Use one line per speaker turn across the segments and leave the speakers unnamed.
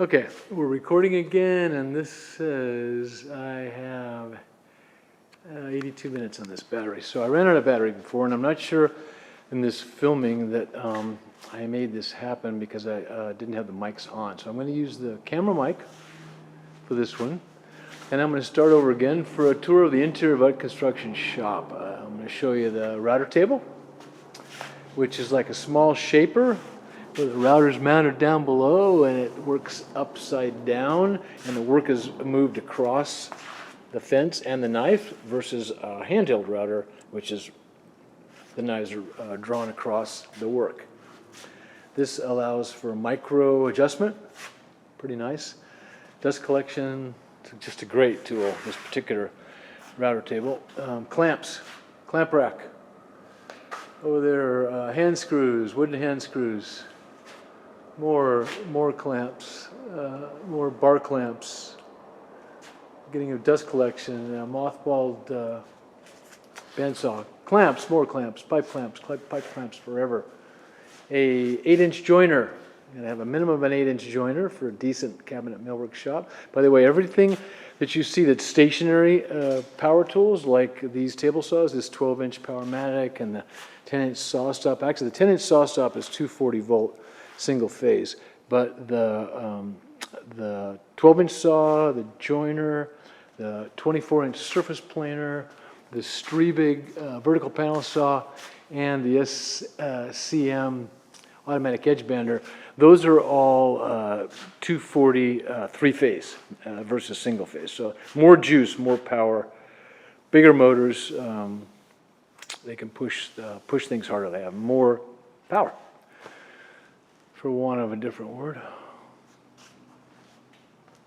Okay, we're recording again, and this says I have 82 minutes on this battery. So I ran out of battery before, and I'm not sure in this filming that I made this happen because I didn't have the mics on. So I'm going to use the camera mic for this one, and I'm going to start over again for a tour of the interior of Ut Construction shop. I'm going to show you the router table, which is like a small shaper, where the router is mounted down below and it works upside down, and the work is moved across the fence and the knife, versus a handheld router, which is the knives are drawn across the work. This allows for micro adjustment, pretty nice. Dust collection, just a great tool, this particular router table. Clamps, clamp rack. Over there, hand screws, wooden hand screws. More clamps, more bar clamps. Getting a dust collection, mothballed bandsaw. Clamps, more clamps, pipe clamps forever. A 8-inch joiner. You're gonna have a minimum of an 8-inch joiner for a decent cabinet millwork shop. By the way, everything that you see that's stationary power tools, like these table saws, this 12-inch Powermatic and the 10-inch saw stop. Actually, the 10-inch saw stop is 240 volt. Single phase, but the 12-inch saw, the joiner, the 24-inch surface planer, the Strebig vertical panel saw, and the SCM automatic edge bender, those are all 240 three-phase versus single phase. So more juice, more power, bigger motors. They can push things harder. They have more power, for want of a different word.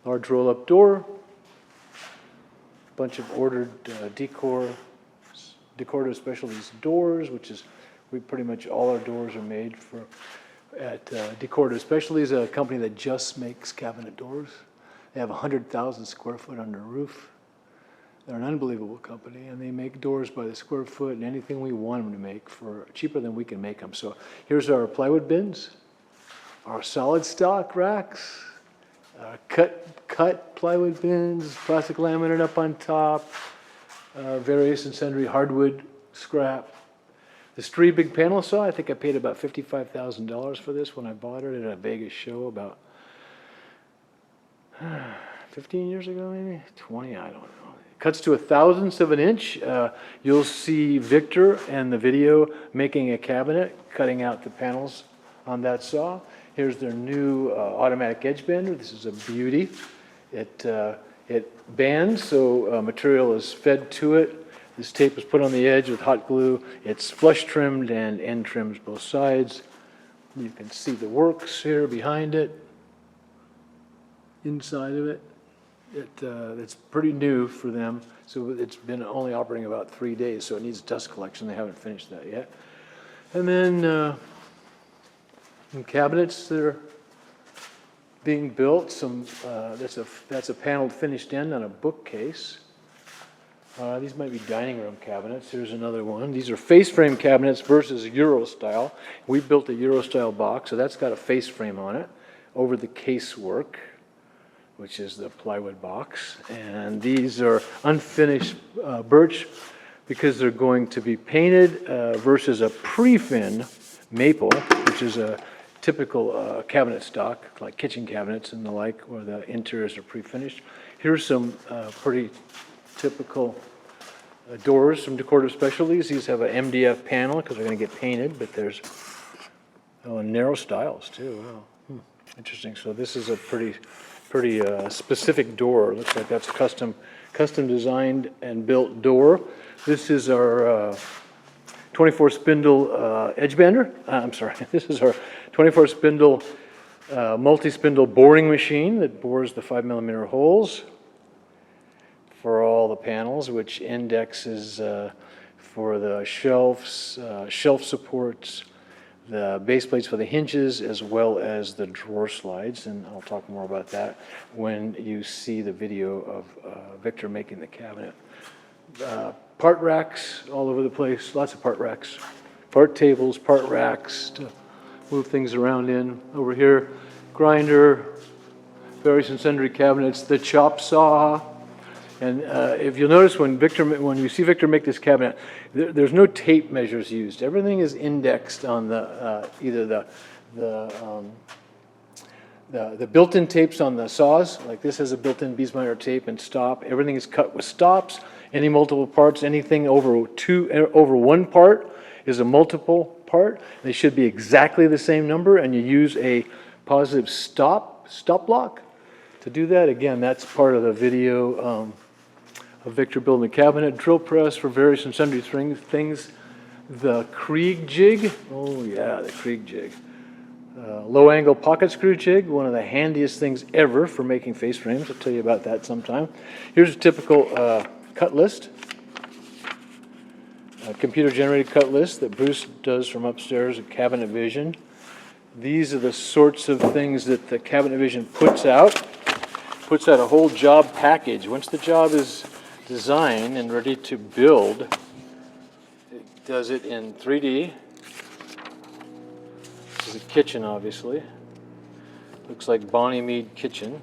Large roll-up door, bunch of ordered Decorative Specialties doors, which is, pretty much all our doors are made at Decorative Specialties, a company that just makes cabinet doors. They have 100,000 square foot under roof. They're an unbelievable company, and they make doors by the square foot and anything we want them to make for cheaper than we can make them. So here's our plywood bins, our solid stock racks, cut plywood bins, plastic laminate up on top, various and sundry hardwood scrap. The Strebig panel saw, I think I paid about $55,000 for this when I bought it at a Vegas show about 15 years ago, maybe 20, I don't know. Cuts to 1/1000th of an inch. You'll see Victor in the video making a cabinet, cutting out the panels on that saw. Here's their new automatic edge bender. This is a beauty. It bands, so material is fed to it. This tape is put on the edge with hot glue. It's flush trimmed and end trims both sides. You can see the works here behind it, inside of it. It's pretty new for them, so it's been only operating about 3 days, so it needs dust collection. They haven't finished that yet. And then some cabinets that are being built. That's a paneled finished end on a bookcase. These might be dining room cabinets. Here's another one. These are face frame cabinets versus Euro style. We built a Euro style box, so that's got a face frame on it over the casework, which is the plywood box. And these are unfinished birch because they're going to be painted versus a pre-fin maple, which is a typical cabinet stock, like kitchen cabinets and the like, where the interiors are pre-finished. Here's some pretty typical doors from Decorative Specialties. These have an MDF panel because they're going to get painted, but there's narrow styles too. Wow. Interesting. So this is a pretty specific door. Looks like that's a custom designed and built door. This is our 24 spindle edge bender. I'm sorry. This is our 24 spindle multi-spindle boring machine that bores the 5mm holes for all the panels, which indexes for the shelves, shelf supports, the base plates for the hinges, as well as the drawer slides, and I'll talk more about that when you see the video of Victor making the cabinet. Part racks all over the place, lots of part racks. Part tables, part racks to move things around in. Over here, grinder, various and sundry cabinets, the chop saw. And if you'll notice when you see Victor make this cabinet, there's no tape measures used. Everything is indexed on the either the built-in tapes on the saws. Like this has a built-in Biesmeyer tape and stop. Everything is cut with stops. Any multiple parts, anything over one part is a multiple part. They should be exactly the same number, and you use a positive stop block to do that. Again, that's part of the video of Victor building a cabinet. Drill press for various and sundry things. The Krieg jig. Oh yeah, the Krieg jig. Low angle pocket screw jig, one of the handiest things ever for making face frames. I'll tell you about that sometime. Here's a typical cut list. A computer generated cut list that Bruce does from upstairs at Cabinet Vision. These are the sorts of things that the Cabinet Vision puts out a whole job package. Once the job is designed and ready to build, it does it in 3D. This is a kitchen, obviously. Looks like Bonnie Mead kitchen.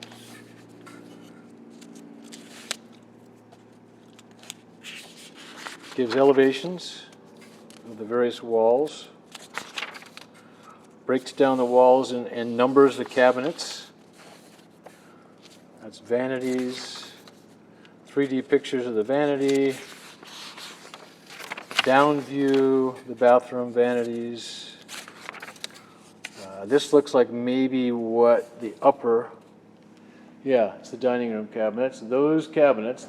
Gives elevations of the various walls. Breaks down the walls and numbers the cabinets. That's vanities. 3D pictures of the vanity. Down view, the bathroom vanities. This looks like maybe what the upper, yeah, it's the dining room cabinets. Those cabinets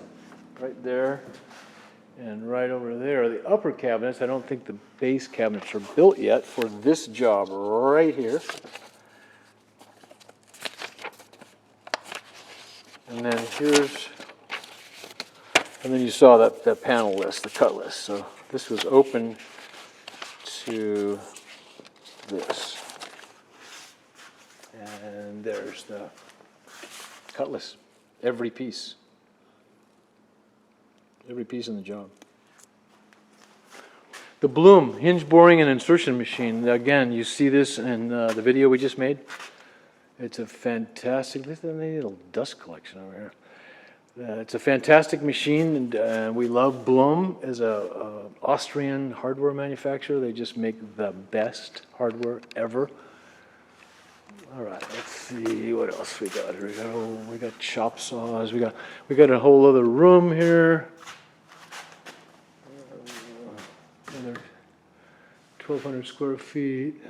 right there and right over there are the upper cabinets. I don't think the base cabinets are built yet for this job right here. And then and then you saw that panel list, the cut list. So this was open to this. And there's the cut list, every piece in the job. The Bloom hinge boring and insertion machine. Again, you see this in the video we just made. It's a fantastic, look at the little dust collection over here. It's a fantastic machine, and we love Bloom as a Austrian hardware manufacturer. They just make the best hardware ever. All right, let's see what else we got here. We got chop saws. We got a whole other room here. Another 1,200 square feet.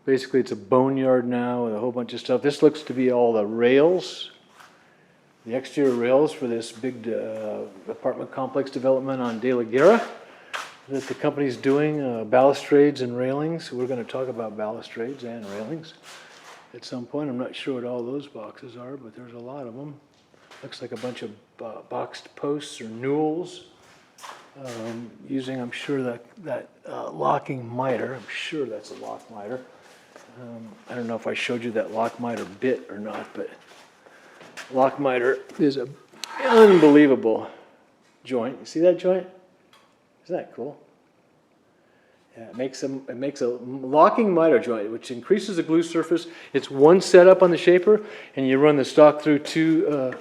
Basically, it's a boneyard now with a whole bunch of stuff. This looks to be all the rails, the exterior rails for this big apartment complex development on De La Guerra that the company's doing, balustrades and railings. We're going to talk about balustrades and railings at some point. I'm not sure what all those boxes are, but there's a lot of them. Looks like a bunch of boxed posts or newels. Using, I'm sure, that locking miter. I'm sure that's a lock miter. I don't know if I showed you that lock miter bit or not, but lock miter is an unbelievable joint. You see that joint? Isn't that cool? Yeah, it makes a locking miter joint, which increases the glue surface. It's one setup on the shaper, and you run the stock through two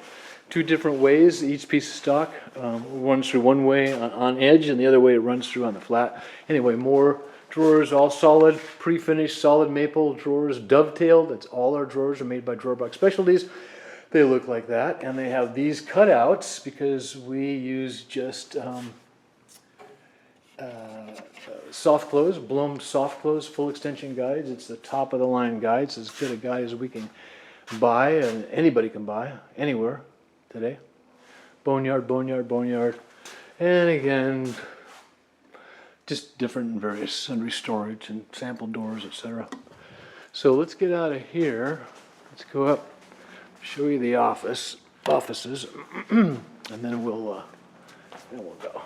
different ways. Each piece of stock runs through one way on edge, and the other way it runs through on the flat. Anyway, more drawers, all solid, pre-finished, solid maple drawers, dovetailed. That's all our drawers are made by Drawerbox Specialties. They look like that, and they have these cutouts because we use just soft close, Bloom soft close, full extension guides. It's the top of the line guides, as good a guide as we can buy, and anybody can buy anywhere today. Boneyard, boneyard, boneyard. And again, just different and various sundry storage and sample doors, etc. So let's get out of here. Let's go up, show you the offices, and then we'll go.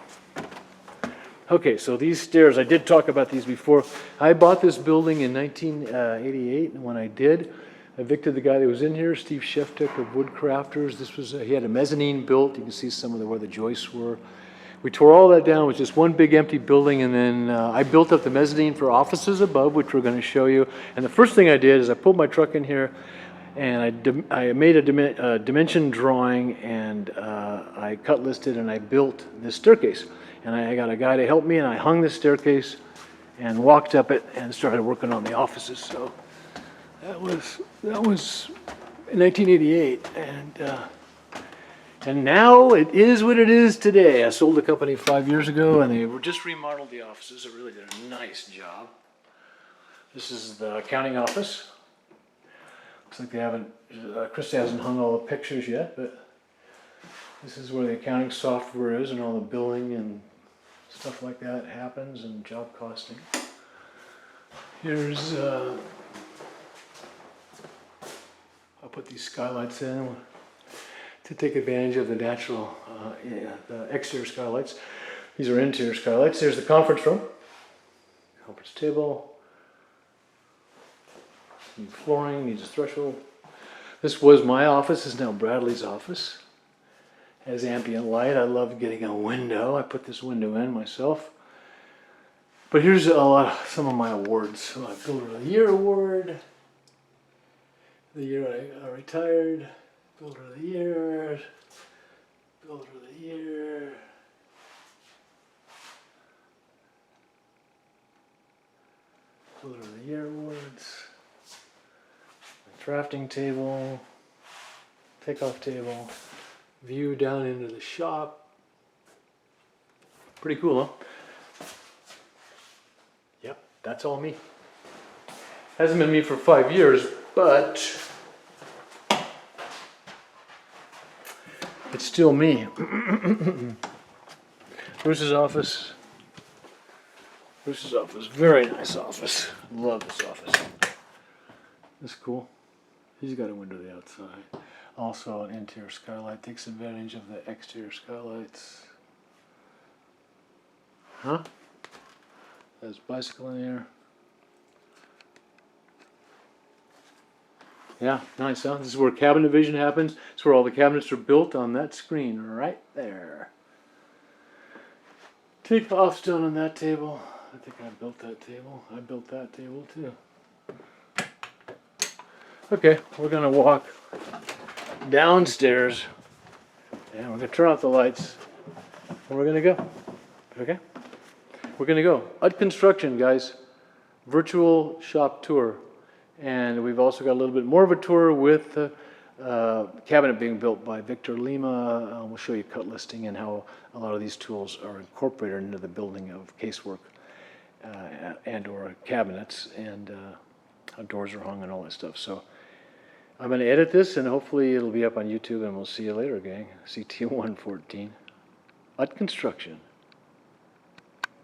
Okay, so these stairs, I did talk about these before. I bought this building in 1988, and when I did, I evicted the guy that was in here, Steve Sheftick of Woodcrafters. This was he had a mezzanine built. You can see some of where the joists were. We tore all that down. It was just one big empty building, and then I built up the mezzanine for offices above, which we're going to show you. And the first thing I did is I pulled my truck in here, And I made a dimension drawing, and I cut listed, and I built this staircase. And I got a guy to help me, and I hung this staircase and walked up it and started working on the offices. So that was in 1988, and now it is what it is today. I sold the company 5 years ago, and they were just remodeled the offices. They really did a nice job. This is the accounting office. Looks like they haven't, Krista hasn't hung all the pictures yet, but this is where the accounting software is, and all the billing and stuff like that happens, and job costing. Here's, I'll put these skylights in to take advantage of the natural, the exterior skylights. These are interior skylights. There's the conference room, conference table. Needs flooring, needs a threshold. This was my office. This is now Bradley's office. Has ambient light. I love getting a window. I put this window in myself. But here's some of my awards. Builder of the Year award. The year I retired. Builder of the Year. Builder of the Year. Builder of the Year awards. Drafting table. Takeoff table. View down into the shop. Pretty cool, huh? Yep, that's all me. Hasn't been me for 5 years, but it's still me. Bruce's office. Bruce's office, very nice office. Love this office. That's cool. He's got a window to the outside. Also an interior skylight, takes advantage of the exterior skylights. Huh? There's a bicycle in here. Yeah, nice, huh? This is where cabinet vision happens. It's where all the cabinets are built on that screen right there. Takeoff's done on that table. I think I built that table. I built that table too. Okay, we're gonna walk downstairs and we're gonna turn off the lights and we're gonna go. Okay? We're gonna go. UD Construction, guys. Virtual shop tour. And we've also got a little bit more of a tour with the cabinet being built by Victor Lima. We'll show you cut listing and how a lot of these tools are incorporated into the building of casework and or cabinets, and how doors are hung and all that stuff. So I'm going to edit this, and hopefully it'll be up on YouTube, and we'll see you later, gang. CT114. UD Construction.